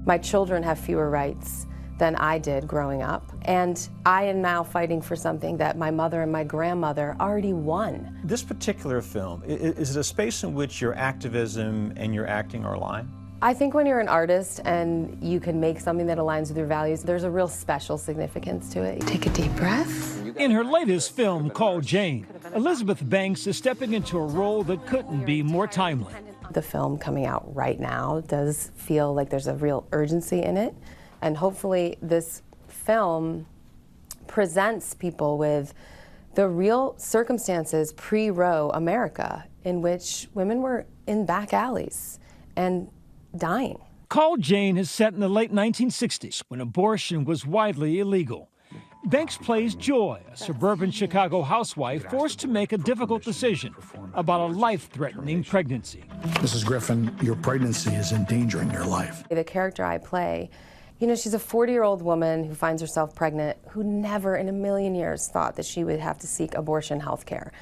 My children have fewer rights than I did growing up, and I am now fighting for something that my mother and my grandmother already won. This particular film, is it a space in which your activism and your acting are aligned? I think when you're an artist and you can make something that aligns with your values, there's a real special significance to it. Take a deep breath. In her latest film called Jane, Elizabeth Banks is stepping into a role that couldn't be more timely. The film coming out right now does feel like there's a real urgency in it, and hopefully this film presents people with the real circumstances pre-Roe America, in which women were in back alleys and dying. Called Jane is set in the late 1960s, when abortion was widely illegal. Banks plays Joy, a suburban Chicago housewife forced to make a difficult decision about a life-threatening pregnancy. Mrs. Griffin, your pregnancy is endangering your life. The character I play, you know, she's a 40-year-old woman who finds herself pregnant, who never in a million years thought that she would have to seek abortion health care.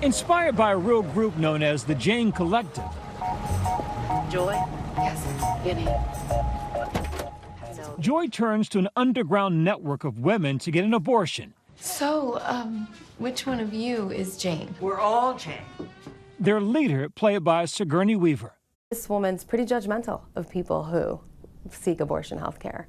Inspired by a real group known as the Jane Collective, Joy? Yes, Guinea. Joy turns to an underground network of women to get an abortion. So, which one of you is Jane? We're all Jane. Their leader, played by Sigourney Weaver. This woman's pretty judgmental of people who seek abortion health care,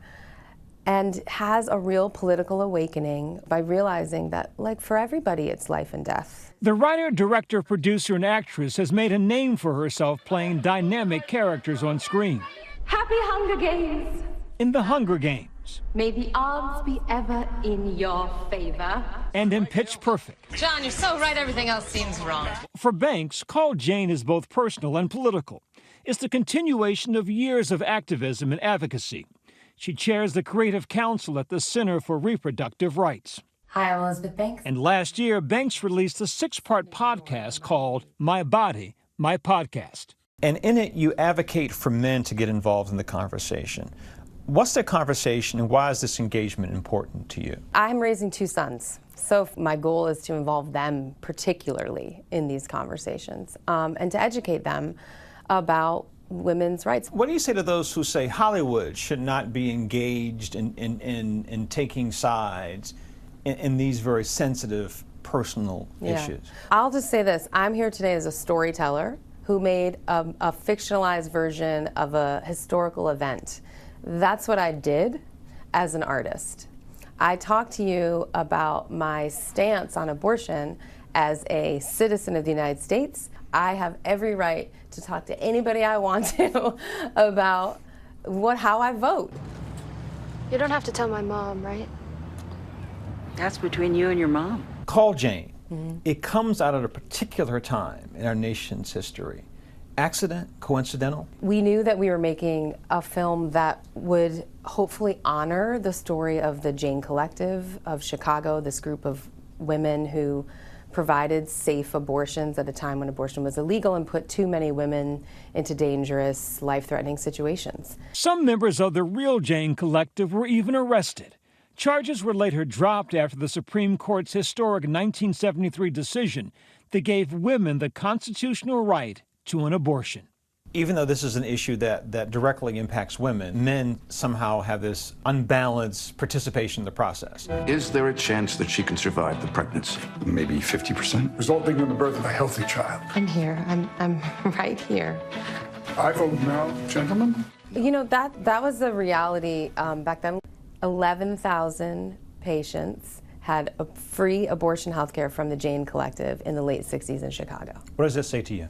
and has a real political awakening by realizing that, like, for everybody, it's life and death. The writer, director, producer, and actress has made a name for herself playing dynamic characters on screen. Happy Hunger Games! In The Hunger Games. May the odds be ever in your favor. And in Pitch Perfect. John, you're so right, everything else seems wrong. For Banks, Called Jane is both personal and political. It's the continuation of years of activism and advocacy. She chairs the Creative Council at the Center for Reproductive Rights. Hi, I'm Elizabeth Banks. And last year, Banks released a 6-part podcast called My Body, My Podcast. And in it, you advocate for men to get involved in the conversation. What's that conversation, and why is this engagement important to you? I'm raising 2 sons, so my goal is to involve them particularly in these conversations, and to educate them about women's rights. What do you say to those who say Hollywood should not be engaged in taking sides in these very sensitive, personal issues? I'll just say this. I'm here today as a storyteller who made a fictionalized version of a historical event. That's what I did as an artist. I talked to you about my stance on abortion as a citizen of the United States. I have every right to talk to anybody I want to about how I vote. You don't have to tell my mom, right? That's between you and your mom. Call Jane. It comes out at a particular time in our nation's history. Accident? Coincidental? We knew that we were making a film that would hopefully honor the story of the Jane Collective of Chicago, this group of women who provided safe abortions at a time when abortion was illegal and put too many women into dangerous, life-threatening situations. Some members of the real Jane Collective were even arrested. Charges were later dropped after the Supreme Court's historic 1973 decision that gave women the constitutional right to an abortion. Even though this is an issue that directly impacts women, men somehow have this unbalanced participation in the process. Is there a chance that she can survive the pregnancy? Maybe 50%? Resulting in the birth of a healthy child. I'm here. I'm right here. I vote no, gentlemen. You know, that was the reality back then. 11,000 patients had a free abortion health care from the Jane Collective in the late 60s in Chicago. What does that say to you?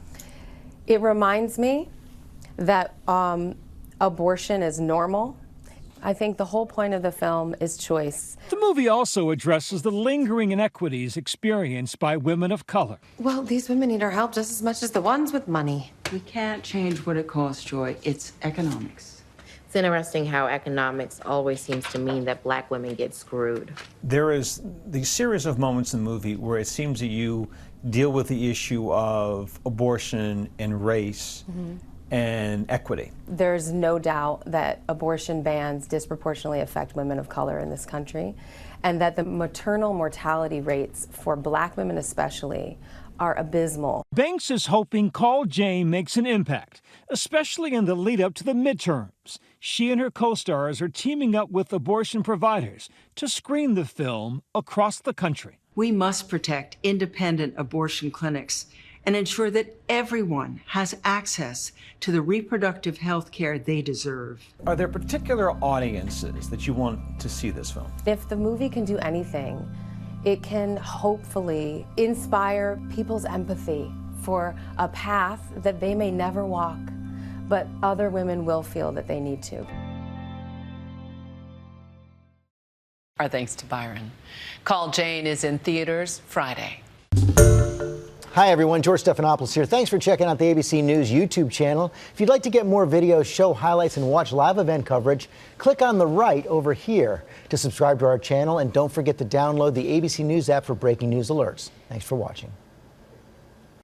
It reminds me that abortion is normal. I think the whole point of the film is choice. The movie also addresses the lingering inequities experienced by women of color. Well, these women need our help just as much as the ones with money. We can't change what it costs, Joy. It's economics. It's interesting how economics always seems to mean that black women get screwed. There is the series of moments in the movie where it seems that you deal with the issue of abortion and race and equity. There's no doubt that abortion bans disproportionately affect women of color in this country, and that the maternal mortality rates for black women especially are abysmal. Banks is hoping Call Jane makes an impact, especially in the lead up to the midterms. She and her co-stars are teaming up with abortion providers to screen the film across the country. We must protect independent abortion clinics and ensure that everyone has access to the reproductive health care they deserve. Are there particular audiences that you want to see this film? If the movie can do anything, it can hopefully inspire people's empathy for a path that they may never walk, but other women will feel that they need to. Our thanks to Byron. Call Jane is in theaters Friday. Hi everyone, George Stephanopoulos here. Thanks for checking out the ABC News YouTube channel. If you'd like to get more videos, show highlights, and watch live event coverage, click on the right over here to subscribe to our channel, and don't forget to download the ABC News app for breaking news alerts. Thanks for watching.